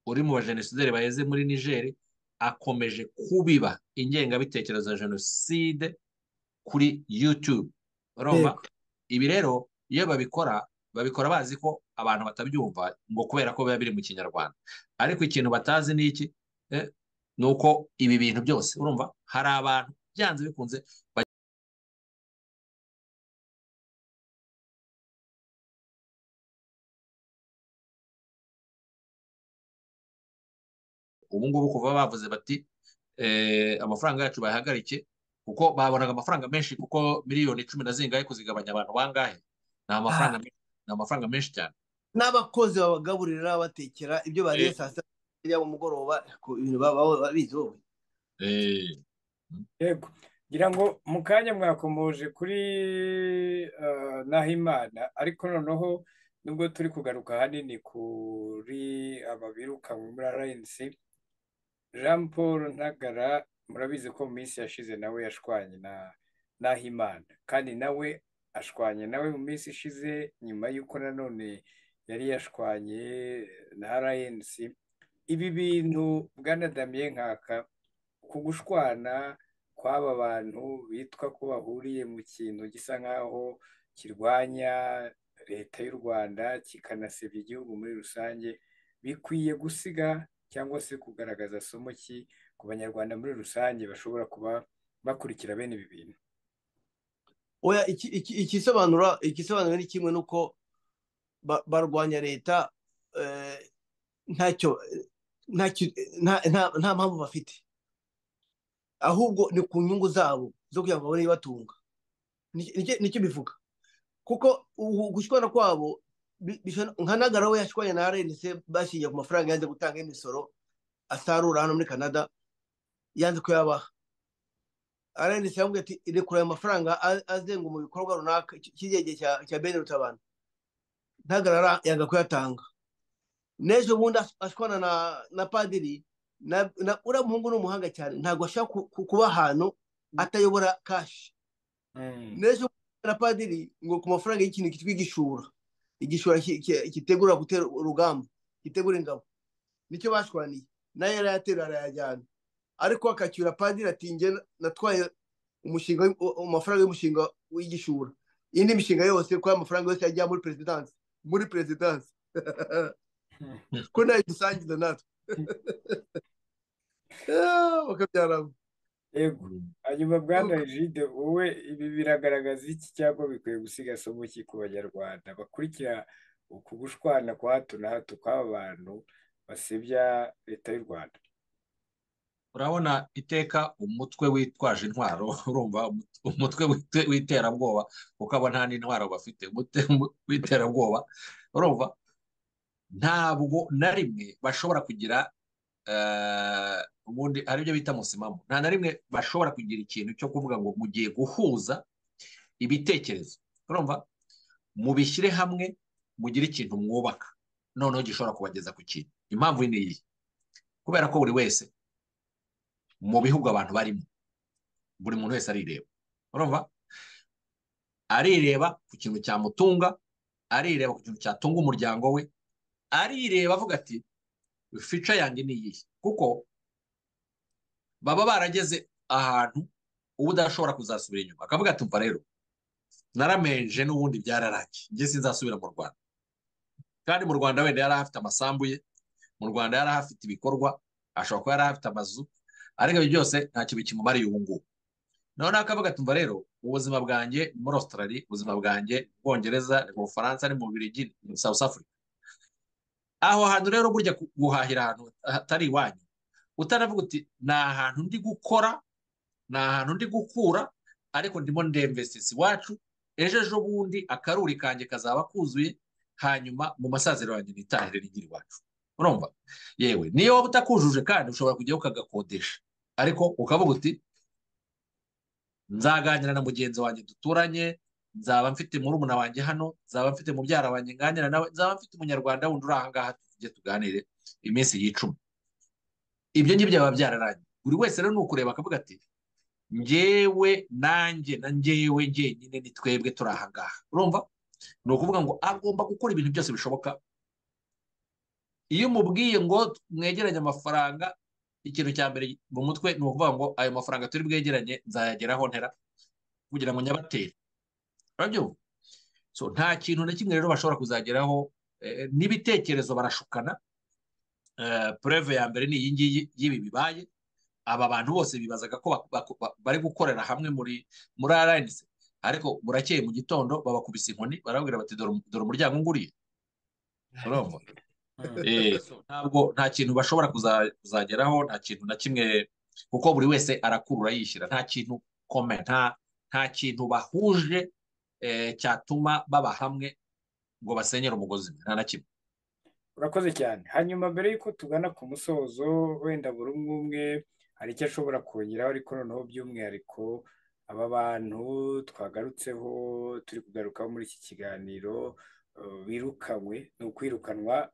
uri mu bajenosideri baheze muri Niger akomeje kubiba ingengabitekerezo ya jenoside kuri YouTube. Urumva ibi rero iyo babikora bazi ko abantu batabyumva ngo kubera ko biba biri mu kinyarwanda, ariko ikintu batazi ni iki, ni uko ibi bintu byose urumva hari abantu byanze bikunze ubu ngubu kuva bavuze bati amafaranga yacu bayahagarike, kuko babonaga amafaranga menshi, kuko miliyoni 10 na zingahe kuzigabanya abantu bangahe, ni amafaranga menshi cyane. N'abakozi babagaburira batekera ibyo bariye saa sita mu mugoroba, ibintu babizi wowe. Yego, ngira ngo mu kanya mwakomoje kuri Nahimana, ariko noneho nubwo turi kugaruka hanini kuri aba birukanwe muri RNC, Jean Paul Ntagara murabizi ko mu minsi yashize nawe yashwanye na Nahimana, kandi nawe ashwanye nawe mu minsi ishize nyuma y'uko nanone yari yashwanye na RNC. Ibi bintu Bwana Damien Nkaka, ku gushwana kw'aba bantu bitwa ko bahuriye mu kintu gisa nk'aho kirwanya leta y'u Rwanda kikanasebya igihugu muri rusange, bikwiye gusiga cyangwa se kugaragaza somo ki ku banyarwanda muri rusange bashobora kuba bakurikira bene ibi bintu? Oya, ikisobanura ni kimwe, nuko barwanya leta, nta mpamvu bafite, ahubwo ni ku nyungu zabo zo kugira ngo babone ibibatunga, nicyo bivuga. Kuko gushwana kwabo, nka Ntagara we yashwanye na RNC bashingiye ku mafaranga yanze gutanga imisoro asarura hano muri Canada, yanze kuyabaha. RNC yamubwiye ati rekura ayo mafaranga azenga mu bikorwa runaka cy'igihe cya bene Rutabana. Ntagara yanga kuyatanga. N'ejo bundi ashwana na padiri, uriya muhungu ni umuhanga cyane, ntabwo ashaka kuba ahantu atayobora kashi. N'ejo na padiri ngo ku mafaranga y'ikintu kitwa igishura kitegura gutera urugamba, gitegura ingabo, nicyo bashwaniye. Nayo yarayatera arayajyana, ariko akacyura padiri ati njye natwaye amafaranga y'umushinga w'igishura, indi mishinga yose ko amafaranga yose yajya muri perezidansi ko nayo dusangiza natwe bakabyaramo. Yego, hanyuma Bwana Egide, wowe ibi biragaragaza iki cyangwa bikwiye gusiga somo ki ku banyarwanda bakurikira uku gushwana kwa hato na hato kw'aba bantu basebya leta y'u Rwanda? Urabona iteka umutwe witwaje intwaro, urumva umutwe w'iterabwoba, ukaba nta n'intwaro bafite, umutwe w'iterabwoba, urumva ntabwo na rimwe bashobora kugira ubundi hari ibyo bita musimamo, nta na rimwe bashobora kugira ikintu cyo kuvuga ngo mugiye guhuza ibitekerezo, urumva mubishyire hamwe mugire ikintu mwubaka noneho gishobora kubageza ku kintu. Impamvu ni iyi, kubera ko buri wese mu bihugu abantu barimo, buri muntu wese arireba, urumva arireba ku kintu cyamutunga, arireba ku kintu cyatunga umuryango we, arireba avuga ati fica yanjye ni iyi, kuko baba barageze ahantu ubu udashobora kuzasubira inyuma, akavuga ati umva rero naramenje n'ubundi byararangiye, njye sinzasubira mu Rwanda. Kandi mu Rwanda wenda yari afite amasambu ye, mu Rwanda yari afite ibikorwa, ashobora kuba yari afite amazu, ariko ibyo byose nta kintu kimumariye ubu ngubu. Noneho akavuga ati umva rero ubuzima bwanjye ni muri Australia, ubuzima bwanjye ni mu Bwongereza, ni mu Bufaransa, ni mu Bubiligi, ni South Africa. Aho hantu rero burya guhahira ahantu hatari iwanyu, utanavuga uti ni ahantu ndi gukora, ni ahantu ndi gukura, ariko ndimo ndemvesisi iwacu, ejo bundi akaruri kanjye kazaba kuzuye, hanyuma mu masaziro yanjye nitahire nigira iwacu. Urumva yewe niyo waba utakujuje kandi ushobora kujyaho ukagakodesha, ariko ukavuga uti nzaganira na mugenzi wanjye duturanye, nzaba mfite murumuna wanjye hano, nzaba mfite mubyara wanjye nganira nawe, nzaba mfite umunyarwanda wundi uri aha ngaha, tujye tuganire iminsi y'icumi. Ibyo ngibyo biba byararangiye. Buri wese rero ni ukureba akavuga ati njyewe nanjye na njyewe njyenyine ni twebwe turi aha ngaha. Urumva? Ni ukuvuga ngo agomba gukora ibintu byose bishoboka. Iyo umubwiye ngo mwegeranye amafaranga, ikintu cya mbere mu mutwe ni ukuvuga ngo ayo mafaranga turi bwegeranye nzayageraho ntera kugira ngo nyabatere. Urabyumva? So nta kintu na kimwe rero bashobora kuzageraho, n'ibitekerezo barashukana. Preve ya mbere ni iyi ngiyi y'ibi bibaye. Aba bantu bose bibazaga ko bari gukorera hamwe muri RNC, ariko burakeye mu gitondo babakubise inkoni, barabwira bati dore umuryango nguriye. Urumva? Ntabwo nta kintu bashobora kuzageraho, nta kintu na kimwe, kuko buri wese arakurura yishyira. Nta kintu kome, nta kintu bahuje cyatuma baba hamwe ngo basenyere umugozi, nta na kimwe. Urakoze cyane. Hanyuma mbere y'uko tugana ku musozo, wenda buri umwe hari icyo ashobora kongeraho, ariko noneho by'umwihariko aba bantu twagarutseho turi kugarukaho muri iki kiganiro birukanywe, ni ukwirukanwa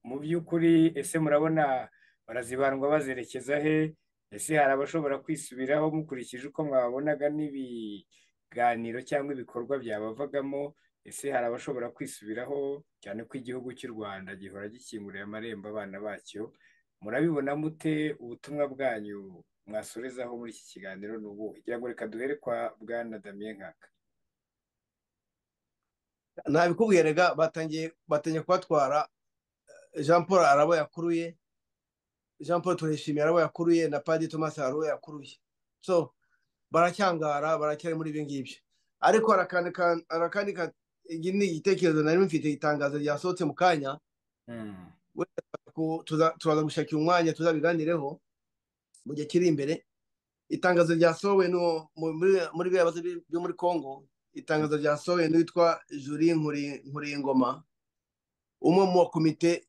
mu by'ukuri. Ese murabona barazibandwa bazerekeza he? Ese hari abashobora kwisubiraho mukurikije uko mwabonaga n'ibiganiro cyangwa ibikorwa byabavagamo? Ese hari abashobora kwisubiraho, cyane ko igihugu cy'u Rwanda gihora gikinguriye amarembo abana bacyo? Murabibona mute? Ubutumwa bwanyu mwasorezaho muri iki kiganiro ni ubu? Kugira ngo reka duhere kwa Bwana Damien Nkaka. ntabikubwiye rega, batangiye kubatwara. Jean Paul arabo yakuruye, Jean Paul turishimiye arabo yakuruye, na Padiri Thomas arabo yakuruye. So baracyangara, baracyari muri ibi ngibyo. Ariko arakandi iki ni igitekerezo nari mfite, itangazo ryasohotse mu kanya. Tuzaza gushakira umwanya tuzabiganireho mu gihe kiri imbere. Itangazo ryasohowe muri bibazo byo muri Congo. Itangazo ryasohowe n'uwitwa Julie Nkuringoma, umwe mu komite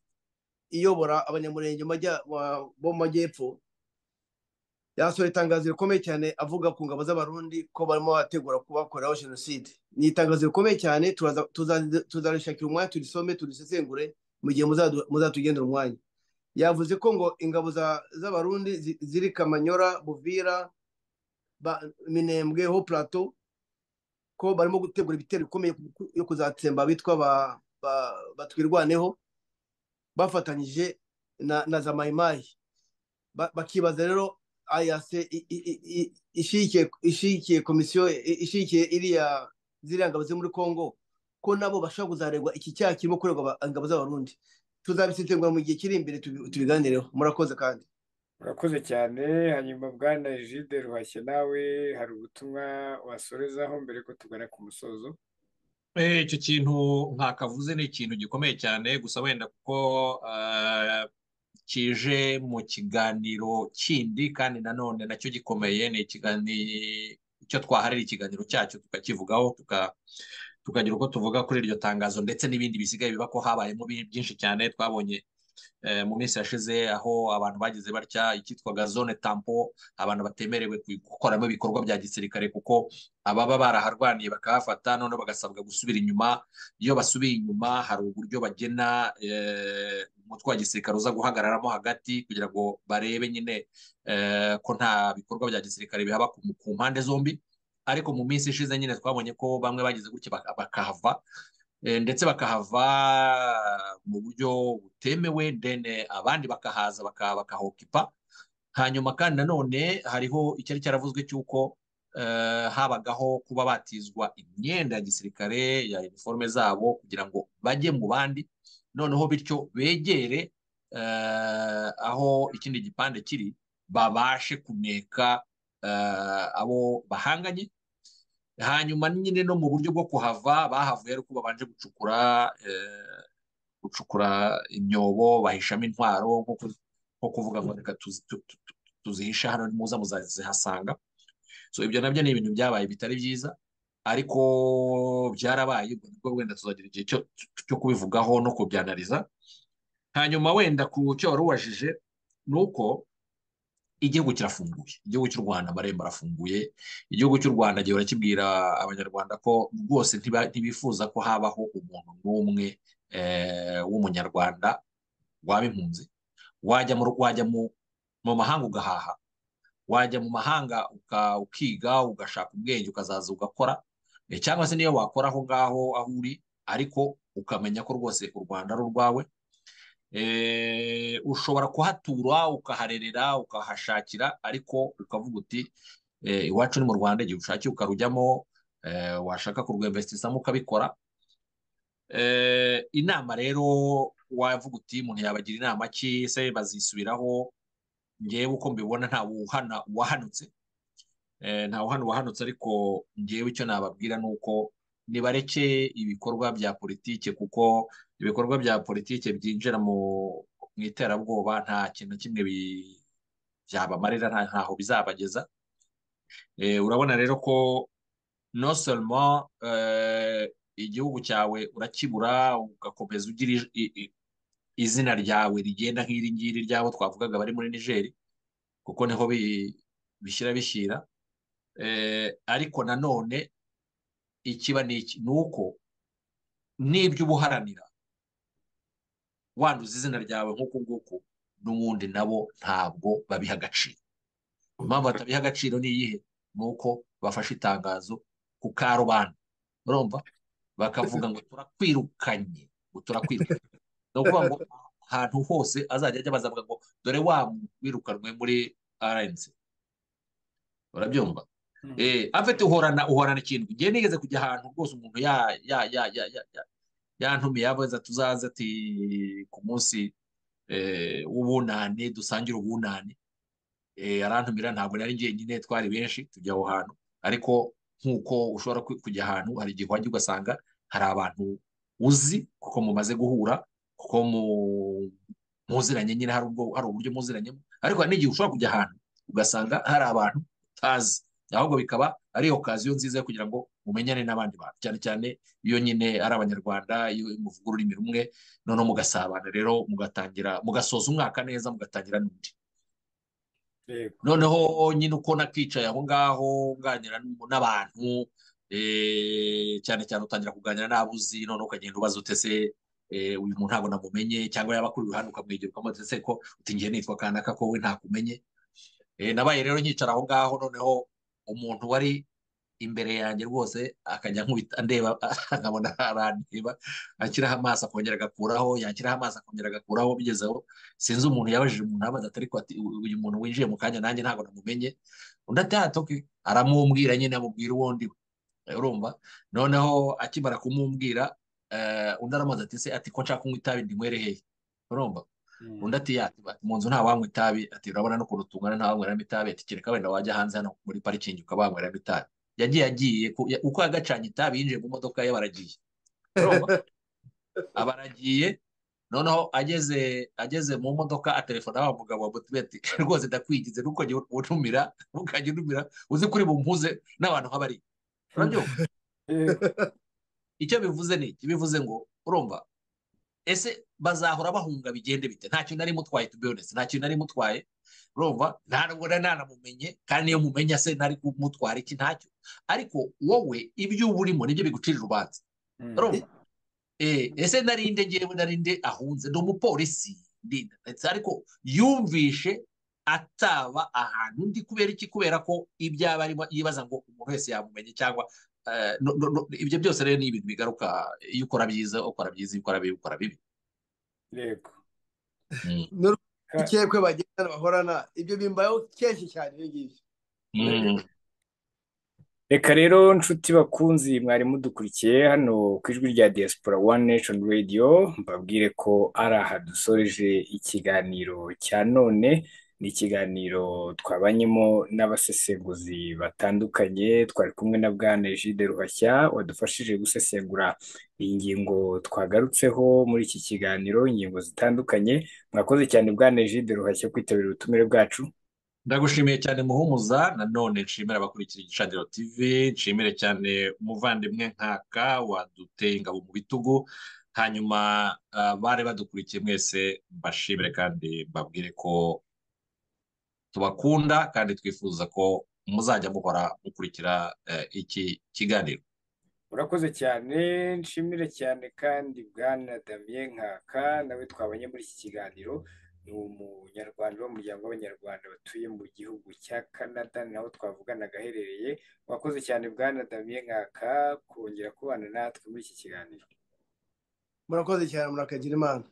iyobora abanyamurenge bo mu majyepfo. Yasohoye itangazo rikomeye cyane avuga ku ngabo z'abarundi ko barimo bategura kubakoraho jenoside. Ni itangazo rikomeye cyane, tuzarishakira umwanya turisome turisesengure mu gihe muzatugendera umwanya. Yavuze ko ngo ingabo z'abarundi ziri Kamanyora, Buvira, Minembwe, ho Plateau, ko barimo gutegura ibitero bikomeye yo kuzatsemba bitwa batwirwaneho bafatanyije na za mayimayi. Bakibaza rero ayase ishikiye komisiyo ishikiye ziriya ngabo ziri muri Congo ko nabo bashobora kuzaregwa iki cyaha kirimo kuregwa ingabo z'abarundi. Tuzabisesengura mu gihe kiri imbere tubiganireho. Murakoze kandi. Murakoze cyane. Hanyuma Bwana Egide Ruhashya, nawe hari ubutumwa wasorezaho mbere ko tugana ku musozo? Icyo kintu nkakavuze ni ikintu gikomeye cyane, gusa wenda kuko kije mu kiganiro kindi kandi nanone nacyo gikomeye, ni icyo twaharira ikiganiro cyacu tukakivugaho, tukagira uko tuvuga kuri iryo tangazo ndetse n'ibindi bisigaye biba ko habayemo byinshi cyane. Twabonye mu minsi yashize aho abantu bagize batya icyitwaga zone tampo, abantu batemerewe gukoramo ibikorwa bya gisirikare kuko ababa baraharwaniye bakahafata, none bagasabwa gusubira inyuma. Iyo basubiye inyuma hari uburyo bagena umutwe wa gisirikare uza guhagararamo hagati kugira ngo barebe nyine ko nta bikorwa bya gisirikare bihaba ku mpande zombi. Ariko mu minsi ishize nyine twabonye ko bamwe bagize gutya bakahava, ndetse bakahava mu buryo butemewe, ndene abandi bakahaza bakahokipa. Hanyuma kandi nanone hariho icyari cyaravuzwe cy'uko habagaho kuba batizwa imyenda ya gisirikare ya uniforme zabo kugira ngo bajye mu bandi, noneho bityo begere aho ikindi gipande kiri, babashe kuneka abo bahanganye. Hanyuma nyine no mu buryo bwo kuhava bahavuye ariko babanje gucukura imyobo bahishamo intwaro, nko kuvuga ngo reka tuzihisha hano muza muzazihasanga. So ibyo nabyo ni ibintu byabaye bitari byiza, ariko byarabaye. Ubwo wenda tuzagira igihe cyo kubivugaho no kubyanariza. Hanyuma wenda ku cyo wari ubajije ni uko igihugu kirafunguye, igihugu cy'u Rwanda amarembo arafunguye, igihugu cy'u Rwanda gihora kibwira abanyarwanda ko rwose ntibifuza ko habaho umuntu n'umwe w'umunyarwanda waba impunzi. wajya mu mahanga ugahaha, wajya mu mahanga ukiga ugashaka ubwenge ukazaza ugakora, cyangwa se niyo wakora aho ngaho aho uri ariko ukamenya ko rwose u Rwanda ari urwawe. Ushobora kuhatura ukaharerera ukahashakira ariko ukavuga uti iwacu ni mu Rwanda, igihe ushakiye ukarujyamo, washaka kurwemvestisamo ukabikora. Inama rero wavuga uti umuntu yabagira inama ki se bazisubiraho? Ngewe uko mbibona nta wahanutse, nta wahanutse, ariko ngewe icyo nababwira ni uko nibareke ibikorwa bya politike, kuko ibikorwa bya politike byinjira mu iterabwoba nta kintu kimwe byabamarira, ntaho bizabageza. Urabona rero ko non seulement igihugu cyawe urakibura ugakomeza ugira izina ryawe rigenda nk'iri ngiri ryabo twavugaga bari muri Niger, kuko niho bishyira, ariko nanone ikiba ni uko n'ibyo uba uharanira wanduza izina ryawe nk'uku nguku, n'ubundi nabo ntabwo babiha agaciro. Impamvu batabiha agaciro ni iyihe? Ni uko bafashe itangazo ku karubanda, urumva, bakavuga ngo turakwirukanye, ni ukuvuga ngo ahantu hose azajya ajya bazavuga ngo dore wa wirukanwe muri RNC, urabyumva? Afite uhorana ikintu. Ngiye nigeze kujya ahantu rwose umuntu yantumiye yavuze tuzaze ati ku munsi w'ubunane dusangire ubunane, arantumira, ntabwo nari njyenyine, twari benshi tujya aho hantu. Ariko nk'uko ushobora kujya ahantu hari igihe wajya ugasanga hari abantu uzi kuko mumaze guhura, kuko muziranye nyine, hari uburyo muziranyemo, ariko hari n'igihe ushobora kujya ahantu ugasanga hari abantu utazi, ahubwo bikaba ari okaziyo nziza yo kugira ngo mumenyane n'abandi bantu, cyane cyane iyo nyine ari abanyarwanda, iyo muvuga ururimi rumwe, noneho mugasabana rero mugasoza umwaka neza, mugatangira n'undi. Noneho nyine uko nakicaye aho ngaho nganira n'abantu, cyane cyane utangira kuganira n'abuzi, noneho ukagenda ubaza utese uyu muntu ntabwo namumenye, cyangwa yaba kuri ruhande ukamwegera ukamutese ko utingiye nitwa kanaka ko we ntakumenye. Nabaye rero nkicara aho ngaho, noneho umuntu wari imbere yanjye rwose akajya nkubita ndeba, nkabona arandeba, akiraho amaso akongera agakuraho, yakiraho amaso akongera agakuraho, bigezeho sinzi umuntu yabajije umuntu abaza atari ko ati uyu muntu winjiye mu kanya nanjye ntabwo namumenye. Undi ati aramubwira nyine, amubwira uwundi we, urumva. Noneho akimara kumubwira, undi aramaze ati se ati ko nshaka kunywa itabi ndinywere hehe, urumva. Undi ati mu nzu nta wanywa itabi, ati urabona n'ukuntu tungana nta wanyweramo itabi, ati kereka wenda wajya hanze hano muri parikingi ukaba wanyweramo itabi. Yagiye uko yagacanye itabi yinjiye mu modoka ye, baragiye, urumva, abaragiye. Noneho ageze mu modoka atelefona wa mugabo wa Umutwe, rwose ndakwigize nuko untumira, ukajya untumira uzi kuri bumpuze n'abantu nk'abari, urabyumva? Icyo bivuze ni iki? Bivuze ngo urumva, ese bazahora bahunga bigende bite? Nta kintu nari mutwaye, to be honest, nta kintu nari mutwaye, urumva, ntabwo nanamumenye, kandi iyo mumenya se nari kumutwara iki? Ntacyo. Ariko wowe ibyo uba urimo nibyo bigucira urubanza, urumva. Ese narinde ahunze, ndi umupolisi ariko yumvishe ataba ahantu ndi kubera iki? Kubera ko ibyaba arimo yibaza ngo umuntu wese yamumenye, cyangwa ibyo byose rero ni ibintu bigaruka. Iyo ukora byiza ukora byiza, iyo ukora bibi ukora bibi. Yego. Ikekwe bagenda bahorana, ibyo bimbayeho kenshi cyane ngibyo. Reka rero nshuti bakunzi mwari mudukurikiye hano ku ijwi rya Diaspora One Nation Radio, mbabwire ko ari aha dusoreje ikiganiro cya none. Ni ikiganiro twabanyemo n'abasesenguzi batandukanye. Twari kumwe na Bwana Egide Ruhashya wadufashije gusesengura ingingo twagarutseho muri iki kiganiro, ingingo zitandukanye. Mwakoze cyane Bwana Egide Ruhashya kwitabira ubutumire bwacu. Ndagushimiye cyane Muhumuza. Nanone nshimira abakurikira Igicaniro TV, nshimire cyane umuvandimwe Nkaka waduteye ingabo mu bitugu. Hanyuma bari badukurikiye mwese mbashimire, kandi mbabwire ko tubakunda kandi twifuza ko muzajya muhora mukurikira iki kiganiro. Urakoze cyane, nshimire cyane kandi Bwana Damien Nkaka nawe twabonye muri iki kiganiro. Ni umunyarwanda w'umuryango w'abanyarwanda batuye mu gihugu cya Canada, naho twavuganaga aherereye. Wakoze cyane Bwana Damien Nkaka kongera kubana natwe muri iki kiganiro. Murakoze cyane, murakagira Imana.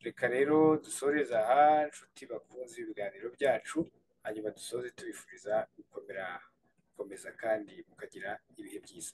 Reka rero dusoreze aha, nshuti bakunze ibiganiro byacu, hanyuma dusoze tubifuriza gukomeza kandi mukagira ibihe byiza.